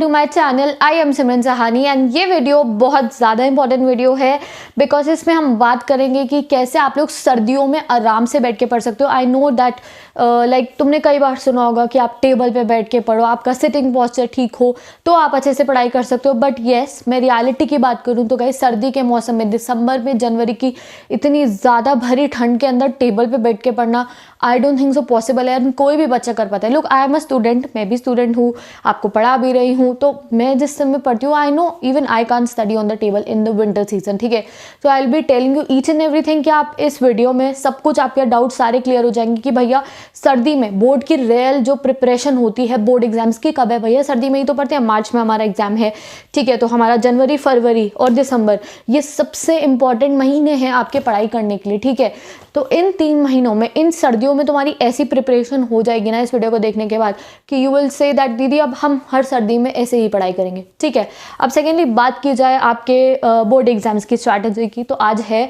To my channel, I am Simran Sahani and ये video बहुत ज़्यादा इंपॉर्टेंट वीडियो है बिकॉज इसमें हम बात करेंगे कि कैसे आप लोग सर्दियों में आराम से बैठ के पढ़ सकते हो। आई नो दैट लाइक तुमने कई बार सुना होगा कि आप टेबल पे बैठ के पढ़ो, आपका सिटिंग पोस्चर ठीक हो तो आप अच्छे से पढ़ाई कर सकते हो। बट येस, मैं रियलिटी की बात करूँ तो गाइस, सर्दी के मौसम में दिसंबर में, जनवरी की इतनी ज़्यादा भरी ठंड के अंदर टेबल पे बैठ के पढ़ना I don't think so possible है। कोई भी बच्चा कर पाता है। Look, I am a student, मैं भी स्टूडेंट हूँ, आपको पढ़ा भी रही हूँ, तो मैं जिस समय पढ़ती हूँ I know even I can't study on the table in the winter season. ठीक है, तो I will be telling you each and everything कि आप इस वीडियो में सब कुछ, आपके डाउट सारे क्लियर हो जाएंगे कि भैया सर्दी में बोर्ड की रियल जो प्रिपरेशन होती है बोर्ड एग्जाम्स की कब है। भैया सर्दी में ही तो पढ़ते हैं, मार्च में हमारा एग्जाम है। ठीक है, तो हमारा जनवरी, फरवरी और दिसंबर ये सबसे इंपॉर्टेंट महीने हैं आपके पढ़ाई करने के लिए। ठीक है, तो इन 3 महीनों में, इन सर्दियों में तुम्हारी ऐसी प्रिपरेशन हो जाएगी ना इस वीडियो को देखने के बाद कि यू विल से दैट दीदी अब हम हर सर्दी में ऐसे ही पढ़ाई करेंगे। ठीक है, अब सेकेंडली बात की जाए आपके बोर्ड एग्जाम्स की स्ट्रैटेजी की, तो आज है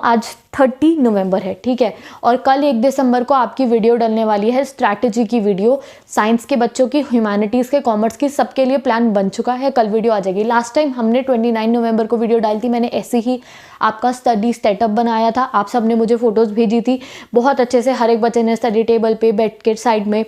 आज 30 नवंबर है। ठीक है, और कल 1 दिसंबर को आपकी वीडियो डलने वाली है स्ट्रैटेजी की वीडियो। साइंस के बच्चों की, ह्यूमैनिटीज़ के, कॉमर्स की, सबके लिए प्लान बन चुका है। कल वीडियो आ जाएगी। लास्ट टाइम हमने 29 नवंबर को वीडियो डाली थी, मैंने ऐसे ही आपका स्टडी सेटअप बनाया था, आप सब ने मुझे फोटोज़ भेजी थी बहुत अच्छे से। हर एक बच्चे ने स्टडी टेबल पे बैठ के साइड में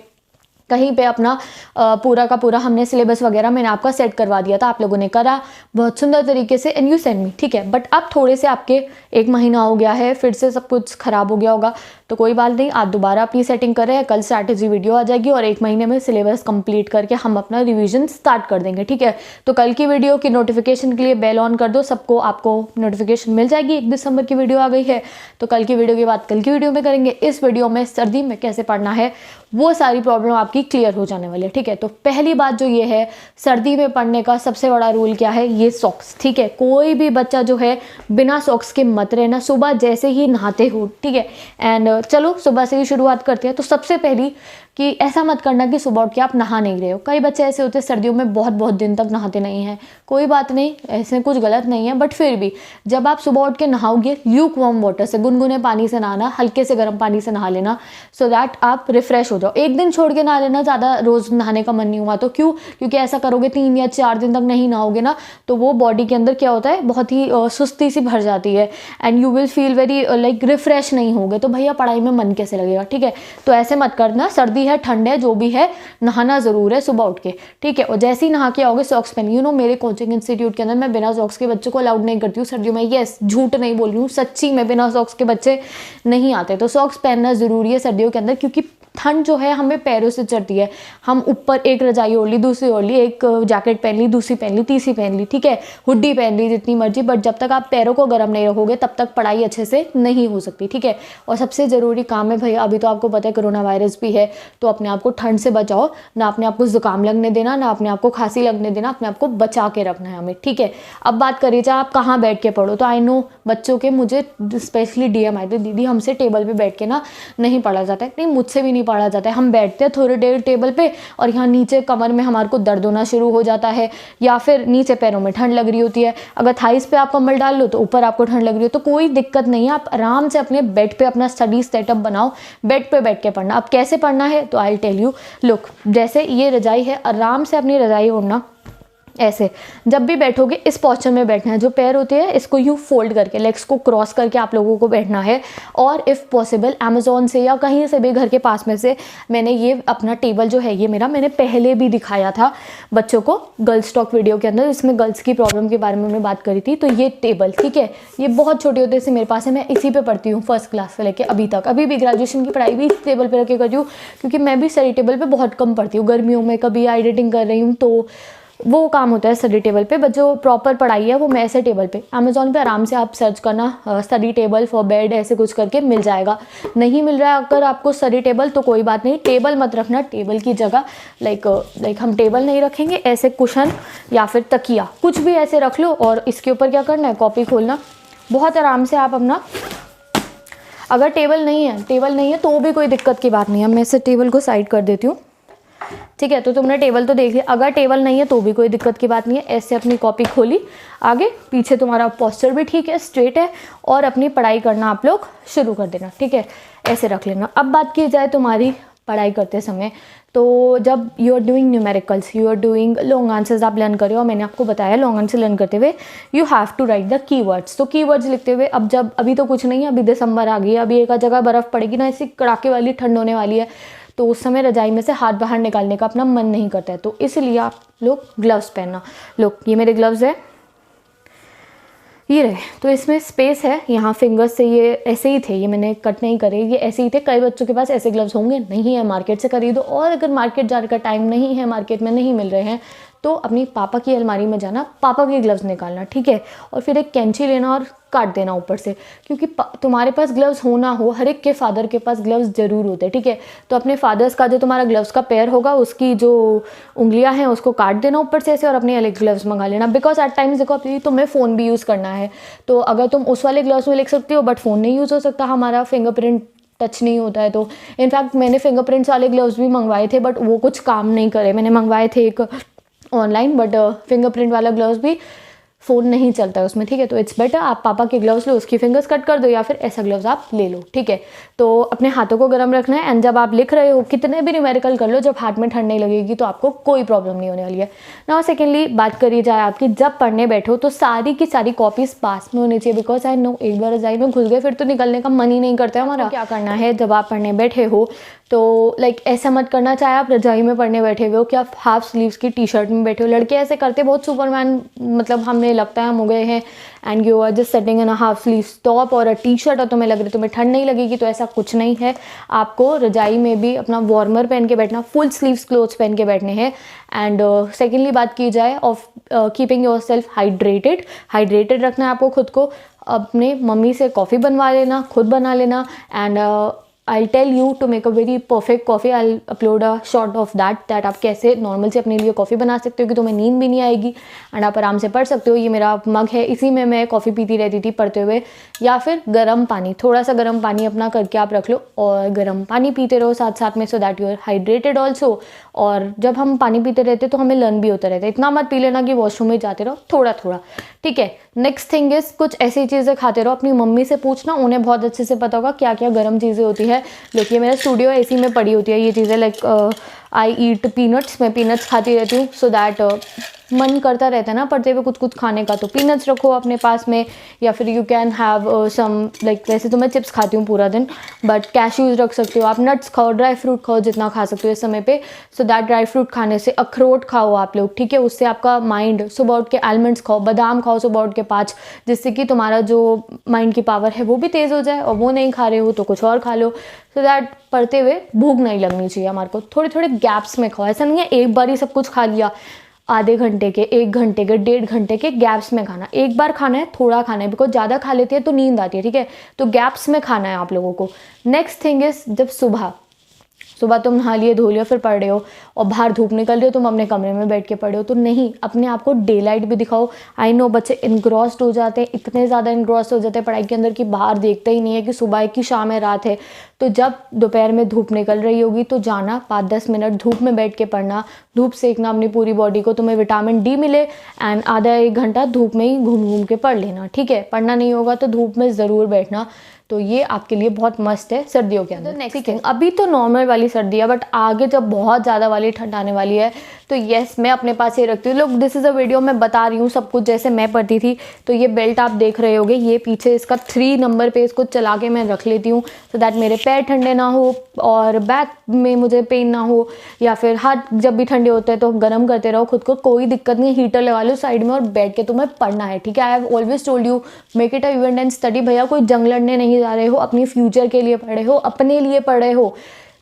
कहीं पे अपना पूरा का पूरा हमने सिलेबस वगैरह मैंने आपका सेट करवा दिया था, आप लोगों ने करा बहुत सुंदर तरीके से एंड यू सेंड मी। ठीक है, बट अब थोड़े से आपके 1 महीना हो गया है, फिर से सब कुछ ख़राब हो गया होगा, तो कोई बात नहीं, आप दोबारा अपनी सेटिंग कर रहे हैं। कल स्ट्रैटेजी वीडियो आ जाएगी और 1 महीने में सिलेबस कंप्लीट करके हम अपना रिवीजन स्टार्ट कर देंगे। ठीक है, तो कल की वीडियो की नोटिफिकेशन के लिए बेल ऑन कर दो, सबको आपको नोटिफिकेशन मिल जाएगी। 1 दिसंबर की वीडियो आ गई है, तो कल की वीडियो की बात कल की वीडियो में करेंगे। इस वीडियो में सर्दी में कैसे पढ़ना है वो सारी प्रॉब्लम आपकी क्लियर हो जाने वाली है। ठीक है, तो पहली बात जो ये है, सर्दी में पढ़ने का सबसे बड़ा रूल क्या है, ये सॉक्स। ठीक है, कोई भी बच्चा जो है बिना सॉक्स के मत रहना, सुबह जैसे ही नहाते हो। ठीक है, एंड चलो सुबह से ही शुरुआत करते हैं। तो सबसे पहली कि ऐसा मत करना कि सुबह उठ के आप नहा नहीं रहे हो। कई बच्चे ऐसे होते हैं सर्दियों में बहुत बहुत दिन तक नहाते नहीं हैं, कोई बात नहीं, ऐसे कुछ गलत नहीं है, बट फिर भी जब आप सुबह उठ के नहाओगे ल्यूक वार्म वाटर से, गुनगुने पानी से नहाना, हल्के से गर्म पानी से नहा लेना, सो दैट आप रिफ्रेश हो जाओ। एक दिन छोड़ के नहा लेना, ज़्यादा रोज़ नहाने का मन नहीं हुआ तो। क्यों? क्योंकि ऐसा करोगे 3 या 4 दिन तक नहीं नहाओगे ना, तो वो बॉडी के अंदर क्या होता है, बहुत ही सुस्ती सी भर जाती है and you will feel very like refresh नहीं होगे, तो भैया पढ़ाई में मन कैसे लगेगा। ठीक है, तो ऐसे मत करना, सर्दी है, ठंड है, जो भी है, नहाना जरूर है सुबह उठ के। ठीक है, और जैसे ही नहा के आओगे सॉक्स पहन। यू नो, मेरे कोचिंग इंस्टीट्यूट के अंदर मैं बिना सॉक्स के बच्चों को अलाउड नहीं करती हूँ सर्दियों में। यस, झूठ नहीं बोल रही हूँ, सच्ची में बिना सॉक्स के बच्चे नहीं आते। तो सॉक्स पहनना जरूरी है सर्दियों के अंदर, क्योंकि ठंड जो है हमें पैरों से चढ़ती है। हम ऊपर एक रजाई ओढ़ ली, दूसरी ओढ़ ली, एक जैकेट पहन ली, दूसरी पहन ली, तीसरी पहन ली, ठीक है, हुड्डी पहन ली, जितनी मर्जी, बट जब तक आप पैरों को गर्म नहीं रखोगे तब तक पढ़ाई अच्छे से नहीं हो सकती। ठीक है, और सबसे ज़रूरी काम है भैया, अभी तो आपको पता है कोरोना वायरस भी है, तो अपने आप को ठंड से बचाओ ना, अपने आप को जुकाम लगने देना, ना अपने आप को खांसी लगने देना, अपने आप को बचा के रखना है हमें। ठीक है, अब बात करिए जाए आप कहाँ बैठ के पढ़ो। तो आई नो बच्चों के मुझे स्पेशली DM आए थे, दीदी हमसे टेबल पर बैठ के ना नहीं पढ़ा जाता है। नहीं, मुझसे भी नहीं पढ़ा जाता है। हम बैठते हैं थोड़ी देर टेबल पे और यहाँ नीचे कमर में हमारे को दर्द होना शुरू हो जाता है, या फिर नीचे पैरों में ठंड लग रही होती है। अगर थाइस पे आप कंबल डाल लो तो ऊपर आपको ठंड लग रही हो, तो कोई दिक्कत नहीं है, आप आराम से अपने बेड पे अपना स्टडी सेटअप बनाओ, बेड पे बैठ के पढ़ना। अब कैसे पढ़ना है तो आई टेल यू। लुक, जैसे ये रजाई है, आराम से अपनी रजाई ओढ़ना, ऐसे जब भी बैठोगे इस पोस्चर में बैठना है। जो पैर होते हैं इसको यूँ फोल्ड करके, लेग्स को क्रॉस करके आप लोगों को बैठना है। और इफ़ पॉसिबल अमेज़ॉन से या कहीं से भी घर के पास में से, मैंने ये अपना टेबल जो है ये मेरा, मैंने पहले भी दिखाया था बच्चों को गर्ल्स टॉक वीडियो के अंदर, इसमें गर्ल्स की प्रॉब्लम के बारे में मैं बात करी थी। तो ये टेबल, ठीक है, ये बहुत छोटे होते से मेरे पास है, मैं इसी पर पढ़ती हूँ फर्स्ट क्लास से लेकर अभी तक। अभी भी ग्रेजुएशन की पढ़ाई भी इस टेबल पर रख के करती हूँ, क्योंकि मैं भी स्टडी टेबल पर बहुत कम पढ़ती हूँ। गर्मियों में कभी एडिटिंग कर रही हूँ तो वो काम होता है स्टडी टेबल पे, बट जो प्रॉपर पढ़ाई है वो मैं ऐसे टेबल पे, अमेज़ॉन पे आराम से आप सर्च करना स्टडी टेबल फॉर बेड, ऐसे कुछ करके मिल जाएगा। नहीं मिल रहा है अगर आपको स्टडी टेबल तो कोई बात नहीं, टेबल मत रखना, टेबल की जगह लाइक हम टेबल नहीं रखेंगे, ऐसे कुशन या फिर तकिया कुछ भी ऐसे रख लो, और इसके ऊपर क्या करना है, कॉपी खोलना, बहुत आराम से आप अपना, अगर टेबल नहीं है तो भी कोई दिक्कत की बात नहीं है। मैं इसे टेबल को साइड कर देती हूँ। ठीक है, तो तुमने टेबल तो देख लिया, अगर टेबल नहीं है तो भी कोई दिक्कत की बात नहीं है। ऐसे अपनी कॉपी खोली, आगे पीछे तुम्हारा पोस्चर भी ठीक है, स्ट्रेट है, और अपनी पढ़ाई करना आप लोग शुरू कर देना। ठीक है, ऐसे रख लेना। अब बात की जाए तुम्हारी पढ़ाई करते समय, तो जब you are doing numericals, you are doing long answers आप लर्न कर रहे हो, मैंने आपको बताया लॉन्ग आंसर लर्न करते हुए you have to write the keywords. तो कीवर्ड्स लिखते हुए अब जब अभी तो कुछ नहीं है, अभी दिसंबर आ गई है, अभी एक जगह बर्फ़ पड़ेगी ना, ऐसी कड़ाके वाली ठंड होने वाली है, तो उस समय रजाई में से हाथ बाहर निकालने का अपना मन नहीं करता है, तो इसलिए आप लोग ग्लव्स पहनना। लोग ये मेरे ग्लव्स है, ये रहे, तो इसमें स्पेस है यहाँ फिंगर्स से, ये ऐसे ही थे, ये मैंने कट नहीं करे, ये ऐसे ही थे। कई बच्चों के पास ऐसे ग्लव्स होंगे, नहीं है मार्केट से खरीदो, और अगर मार्केट जाने का टाइम नहीं है, मार्केट में नहीं मिल रहे हैं, तो अपनी पापा की अलमारी में जाना, पापा के ग्लव्स निकालना, ठीक है, और फिर एक कैंची लेना और काट देना ऊपर से, क्योंकि तुम्हारे पास ग्लव्स हो ना हो, हर एक के फादर के पास ग्लव्स जरूर होते हैं, ठीक है। तो अपने फादर्स का जो तुम्हारा ग्लव्स का पेयर होगा, उसकी जो उंगलियां हैं उसको काट देना ऊपर से ऐसे, और अपने अलग ग्लव्स मंगा लेना। बिकॉज एट टाइम्स देखो अभी तुम्हें फ़ोन भी यूज़ करना है, तो अगर तुम उस वाले ग्लव्स में लिख सकती हो बट फ़ोन नहीं यूज़ हो सकता, हमारा फिंगरप्रिंट टच नहीं होता है। तो इनफैक्ट मैंने फिंगरप्रिंट्स वाले ग्लव्स भी मंगवाए थे, बट वो कुछ काम नहीं करे। मैंने मंगवाए थे एक ऑनलाइन, बट फिंगरप्रिंट वाला ग्लव्स भी फ़ोन नहीं चलता है उसमें, ठीक है। तो इट्स बेटर आप पापा के ग्लव्स लो, उसकी फिंगर्स कट कर दो, या फिर ऐसा ग्लव्स आप ले लो, ठीक है। तो अपने हाथों को गर्म रखना है, एंड जब आप लिख रहे हो कितने भी न्यूमेरिकल कर लो, जब हाथ में ठंड नहीं लगेगी तो आपको कोई प्रॉब्लम नहीं होने वाली है। नाउ सेकेंडली बात करी जाए आपकी, जब पढ़ने बैठो तो सारी की सारी कॉपीज़ पास में होनी चाहिए, बिकॉज आई नो एक बार रजाई में घुस गए फिर तो निकलने का मन ही नहीं करता है हमारा। तो क्या करना है जब आप पढ़ने बैठे हो, तो लाइक ऐसा मत करना, चाहे आप रजाई में पढ़ने बैठे हुए हो कि आप हाफ स्लीव्स की टी शर्ट में बैठे हो। लड़के ऐसे करते बहुत सुपरमैन, मतलब हमें लगता है हम हो गए हैं, and you are just setting in a half sleeves top और अ टी शर्ट, और तुम्हें लग रही है तुम्हें ठंड नहीं लगेगी, तो ऐसा कुछ नहीं है। आपको रजाई में भी अपना वार्मर पहन के बैठना, फुल स्लीव्स क्लोथ्स पहन के बैठने हैं। एंड सेकेंडली बात की जाए of keeping your self hydrated रखना है आपको खुद को। अपने मम्मी से कॉफ़ी बनवा लेना, खुद बना लेना, and I'll tell you to make a very perfect coffee. I'll upload a shot of that आप कैसे नॉर्मल से अपने लिए कॉफ़ी बना सकते हो कि तुम्हें नींद भी नहीं आएगी एंड आप आराम से पढ़ सकते हो। ये मेरा मग है, इसी में मैं कॉफ़ी पीती रहती थी पढ़ते हुए। या फिर गर्म पानी, थोड़ा सा गर्म पानी अपना करके आप रख लो और गर्म पानी पीते रहो साथ साथ में, so that you are hydrated also. और जब हम पानी पीते रहते तो हमें लर्न भी होता रहता है। इतना मत पी लेना कि वॉशरूम में जाते रहो, थोड़ा थोड़ा, ठीक है। नेक्स्ट थिंग इज कुछ ऐसी चीज़ें खाते रहो, अपनी मम्मी से पूछना, उन्हें बहुत अच्छे से पता होगा क्या क्या गर्म चीज़ें होती है। देखिए मेरा स्टूडियो एसी में पड़ी होती है ये चीज़ें, लाइक आई ईट पीनट्स, मैं पीनट्स खाती रहती हूँ, सो दैट मन करता रहता है ना पढ़ते हुए कुछ कुछ खाने का, तो पीनट्स रखो अपने पास में। या फिर you can have some, like वैसे तो मैं चिप्स खाती हूँ पूरा दिन, बट कैश्यूज़ रख सकते हो आप, नट्स खाओ, ड्राई फ्रूट खाओ जितना खा सकते हो इस समय पे, सो दैट ड्राई फ्रूट खाने से, अखरोट खाओ आप लोग, ठीक है, उससे आपका माइंड, सुबह उठ के आलमंड्स खाओ, बादाम खाओ सुबह उठ के 5, जिससे कि तुम्हारा जो माइंड की पावर है वो भी तेज़ हो जाए। और वो नहीं खा रहे हो तो कुछ और खा लो, सो दैट पढ़ते हुए भूख नहीं लगनी चाहिए हमारे को। थोड़े थोड़े गैप्स में खाओ, ऐसा नहीं है एक बार ही सब कुछ खा लिया। आधे घंटे के, 1 घंटे के, 1.5 घंटे के गैप्स में खाना। एक बार खाना है, थोड़ा खाना है, बिकॉज ज़्यादा खा लेते हैं तो नींद आती है, ठीक है। तो गैप्स में खाना है आप लोगों को। नेक्स्ट थिंग इज जब सुबह तुम नहा लिए धो लिया फिर पढ़ रहे हो और बाहर धूप निकल रही हो, तुम अपने कमरे में बैठ के पढ़े हो, तो नहीं, अपने आप को डे लाइट भी दिखाओ। आई नो बच्चे इनग्रॉस्ड हो जाते हैं, इतने ज़्यादा इनग्रॉस्ड हो जाते हैं पढ़ाई के अंदर कि बाहर देखते ही नहीं है कि सुबह है कि शाम है, रात है। तो जब दोपहर में धूप निकल रही होगी तो जाना 5-10 मिनट धूप में बैठ के पढ़ना, धूप सेकना अपनी पूरी बॉडी को, तुम्हें विटामिन डी मिले। एंड आधा 1 घंटा धूप में ही घूम घूम के पढ़ लेना, ठीक है। पढ़ना नहीं होगा तो धूप में ज़रूर बैठना, तो ये आपके लिए बहुत मस्त है सर्दियों के अंदर। नेक्स्ट थिंग, अभी तो नॉर्मल वाली सर्दी है, बट आगे जब बहुत ज़्यादा वाली ठंड आने वाली है तो येस मैं अपने पास ये रखती हूँ। लोग दिस इज़ अ वीडियो, मैं बता रही हूँ सब कुछ जैसे मैं पढ़ती थी। तो ये बेल्ट आप देख रहे होगे, ये पीछे इसका 3 नंबर पे इसको चला के मैं रख लेती हूँ, सो दैट मेरे पैर ठंडे ना हो और बैक में मुझे पेन ना हो, या फिर हाथ जब भी ठंडे होते हैं तो गर्म करते रहो खुद को, कोई दिक्कत नहीं। हीटर लगा लो साइड में और बैठ के तुम्हें पढ़ना है, ठीक है। I have always told you make it a event and study. भैया कोई जंग लड़ने नहीं जा रहे हो, अपनी फ्यूचर के लिए पढ़ रहे हो, अपने लिए पढ़ रहे हो।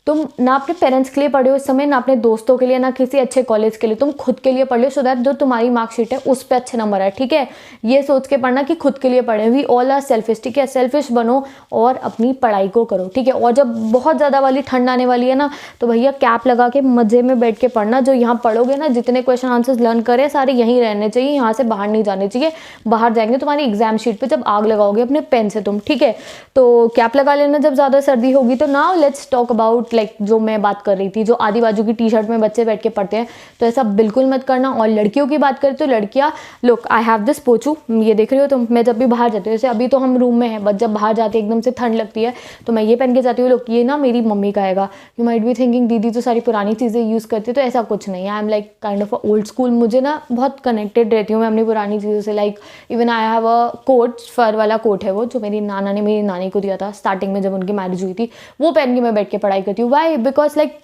तुम ना अपने पेरेंट्स के लिए पढ़ रहे हो इस समय, ना अपने दोस्तों के लिए, ना किसी अच्छे कॉलेज के लिए, तुम खुद के लिए पढ़ लो, सो दैट जो तुम्हारी मार्कशीट है उस पर अच्छे नंबर है, ठीक है। ये सोच के पढ़ना कि खुद के लिए पढ़े। वी ऑल आर सेल्फिश, ठीक है। सेल्फिश बनो और अपनी पढ़ाई को करो, ठीक है। और जब बहुत ज़्यादा वाली ठंड आने वाली है ना, तो भैया कैप लगा के मज़े में बैठ के पढ़ना। जो यहाँ पढ़ोगे ना, जितने क्वेश्चन आंसर्स लर्न करे सारे यहीं रहने चाहिए, यहाँ से बाहर नहीं जाने चाहिए। बाहर जाएंगे तुम्हारी एग्जाम शीट पर जब आग लगाओगे अपने पेन से तुम, ठीक है। तो कैप लगा लेना जब ज़्यादा सर्दी होगी। तो now let's talk about like जो मैं बात कर रही थी, जो आधी बाजू की टी शर्ट में बच्चे बैठ के पढ़ते हैं, तो ऐसा बिल्कुल मत करना। और लड़कियों की बात करें तो लड़कियाँ, लुक आई हैव दिस पोचू, ये देख रही हो, तो मैं जब भी बाहर जाती हूँ, जैसे अभी तो हम रूम में हैं, बट जब बाहर जाते एकदम से ठंड लगती है तो मैं ये पहन के जाती हूँ। लोग ये ना मेरी मम्मी का आएगा, यू माइट बी थिंकिंग दीदी तो सारी पुरानी चीज़ें यूज़ करती है, तो ऐसा कुछ नहीं है। I am like kind of old school, मुझे ना बहुत कनेक्टेड रहती हूँ मैं अपनी पुरानी चीज़ों से। Like even I have a coat, fur वाला कोट है वो, जो मेरी नाना ने मेरी नानी को दिया था स्टार्टिंग में जब उनकी मैरिज हुई थी, वो पहन के मैं बैठ के पढ़ाई करती हूँ। वाई? बिकॉज लाइक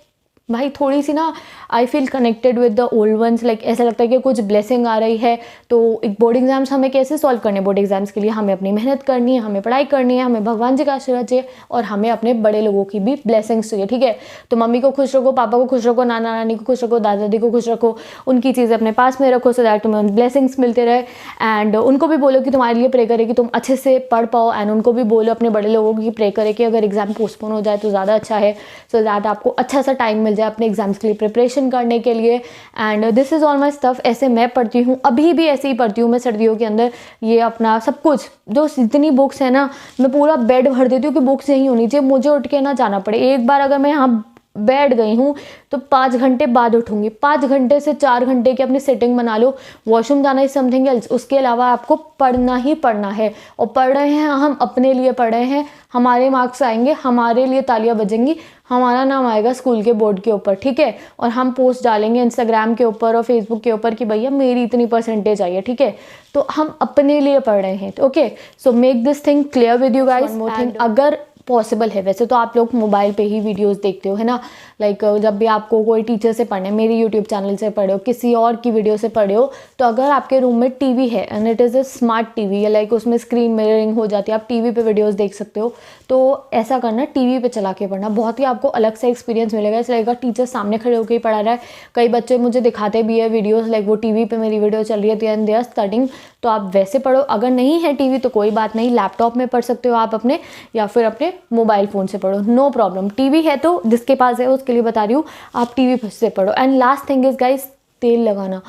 भाई थोड़ी सी ना I feel connected with the old ones. Like ऐसा लगता है कि कुछ ब्लेसिंग आ रही है। तो एक बोर्ड एग्जाम्स हमें कैसे सॉल्व करने, बोर्ड एग्जाम्स के लिए हमें अपनी मेहनत करनी है, हमें पढ़ाई करनी है, हमें भगवान जी का आशीर्वाद चाहिए और हमें अपने बड़े लोगों की भी ब्लेसिंग्स चाहिए, ठीक है। तो मम्मी को खुश रखो, पापा को खुश रखो, नाना नानी को खुश रखो, दादा दादी को खुश रखो, उनकी चीज़ें अपने पास में रखो, सो दैट तुम्हें उन ब्लेसिंग्स मिलते रहे। एंड उनको भी बोलो कि तुम्हारे लिए प्रे करे कि तुम अच्छे से पढ़ पाओ। एंड उनको भी बोलो, अपने बड़े लोगों की प्रे करे कि अगर एग्जाम पोस्टपोन हो जाए तो ज़्यादा अच्छा है, सो दैट आपको अच्छा सा टाइम मिल जाए अपने एग्जाम्स के लिए प्रिपरेशन करने के लिए। And this is all my stuff. ऐसे मैं पढ़ती हूँ, अभी भी ऐसे ही पढ़ती हूँ मैं सर्दियों के अंदर। ये अपना सब कुछ, जो जितनी बुक्स है ना, मैं पूरा बेड भर देती हूँ कि बुक्स यहीं होनी चाहिए, मुझे उठ के ना जाना पड़े। एक बार अगर मैं यहाँ बैठ गई हूँ तो 5 घंटे बाद उठूंगी। 5 घंटे से 4 घंटे की अपनी सेटिंग बना लो। वॉशरूम जाना इज समथिंग एल्स, उसके अलावा आपको पढ़ना ही पढ़ना है। और पढ़ रहे हैं हम अपने लिए पढ़ रहे हैं, हमारे मार्क्स आएंगे, हमारे लिए तालियां बजेंगी, हमारा नाम आएगा स्कूल के बोर्ड के ऊपर, ठीक है। और हम पोस्ट डालेंगे इंस्टाग्राम के ऊपर और फेसबुक के ऊपर कि भैया मेरी इतनी परसेंटेज आई है, ठीक है। तो हम अपने लिए पढ़ रहे हैं, okay. So make this thing clear with you guys. One more thing, अगर पॉसिबल है, वैसे तो आप लोग मोबाइल पे ही वीडियोस देखते हो, है ना। लाइक जब भी आपको कोई टीचर से पढ़ना है, मेरी यूट्यूब चैनल से पढ़े हो, किसी और की वीडियो से पढ़े हो, तो अगर आपके रूम में टीवी है and it is a smart TV, या लाइक उसमें स्क्रीन मिररिंग हो जाती है, आप टीवी पे वीडियोस देख सकते हो, तो ऐसा करना, टीवी पे चला के पढ़ना, बहुत ही आपको अलग सा एक्सपीरियंस मिलेगा। ऐसा लगेगा टीचर सामने खड़े होकर ही पढ़ा रहा है। कई बच्चे मुझे दिखाते भी है वीडियोस, लाइक वो टीवी पे मेरी वीडियो चल रही है एंड दे आर स्टडिंग, तो आप वैसे पढ़ो। अगर नहीं है टीवी तो कोई बात नहीं, लैपटॉप में पढ़ सकते हो आप अपने, या फिर अपने मोबाइल फ़ोन से पढ़ो, नो प्रॉब्लम। टीवी है तो जिसके पास है उसके लिए बता रही हूँ, आप टीवी से पढ़ो। And last thing is guys, तेल लगाना।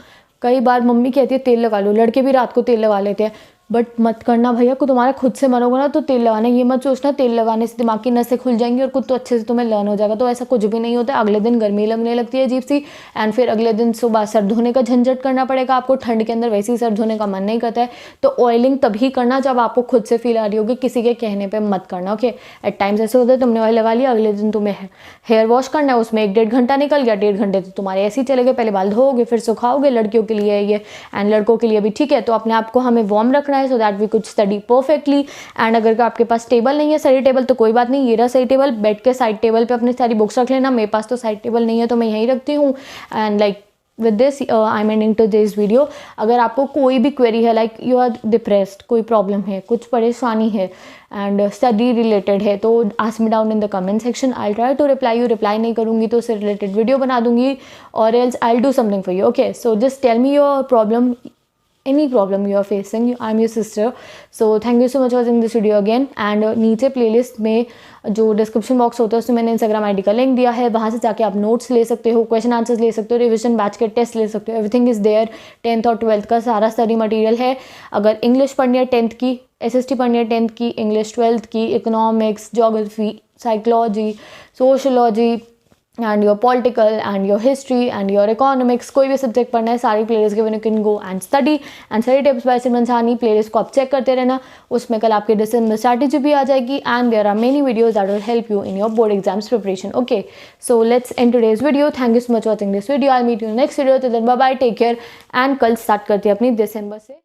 कई बार मम्मी कहती है तेल लगा लो, लड़के भी रात को तेल लगा लेते हैं, बट मत करना भैया। को तुम्हारा खुद से मन होगा ना तो तेल लगाना, ये मत सोचना तेल लगाने से दिमाग की नसें खुल जाएंगी और कुछ तो अच्छे से तुम्हें लर्न हो जाएगा, तो ऐसा कुछ भी नहीं होता है। अगले दिन गर्मी लगने लगती है अजीब सी, एंड फिर अगले दिन सुबह सर धोने का झंझट करना पड़ेगा आपको। ठंड के अंदर वैसे ही सर धोने का मन नहीं करता है, तो ऑयलिंग तभी करना जब आपको खुद से फील आ रही होगी, किसी के कहने पर मत करना, ओके। एट टाइम्स ऐसे होता है, तुमने ऑयल लगा लिया, अगले दिन तुम्हें हेयर वॉश करना है, उसमें 1-1.5 घंटा निकल गया, 1.5 घंटे तो तुम्हारे ऐसे ही चले गए। पहले बाल धोओगे फिर सुखाओगे, लड़कियों के लिए ये एंड लड़कों के लिए भी, ठीक है। तो अपने आप को हमें वार्म रखना है, so that we could study perfectly. And अगर आपके पास टेबल नहीं है, सही टेबल, तो कोई बात नहीं, ये रहा सही टेबल, बैठ के साइड टेबल पे अपनी सारी बुक्स रख लेना। मेरे पास तो साइड टेबल नहीं है तो मैं यहीं रखती हूँ। And like with this I am ending to this video. अगर आपको कोई भी क्वेरी है, लाइक यू आर डिप्रेस्ड, कोई प्रॉब्लम है, कुछ परेशानी है एंड स्टडी रिलेटेड है, तो ask me down in the comment section, I try to reply you. Reply नहीं करूँगी तो उससे रिलेटेड वीडियो बना दूंगी, और else I will do something for you, okay. So just tell me your problem, any problem you are facing. I'm your sister, so thank you so much for watching this video again. And नीचे playlist में जो description box होता है उसमें मैंने Instagram ID का link दिया है, वहाँ से जाके आप नोट्स ले सकते हो, क्वेश्चन आंसर्स ले सकते हो, रिविजन बैच के टेस्ट ले सकते हो, एवरीथिंग इज़ देयर। 10th और 12th का सारा स्टडी मटेरियल है। अगर इंग्लिश पढ़नी है 10th की, SST पढ़नी है 10th की, इंग्लिश 12th की, economics, geography, psychology, sociology and your political and your history and your economics, कोई भी सब्जेक्ट पढ़ना है, सारी playlist given, you can go and study. And study tips by Simran Sahani playlist को आप चेक करते रहना, उसमें कल आपके डिसेंबर स्ट्रैटेजी भी आ जाएगी। And there are many videos that will help you in your board exams preparation, okay. So let's end today's video. Thank you so much watching this video. I meet you next video. तो then bye bye, take care. And कल start करते हैं अपनी दिसंबर से।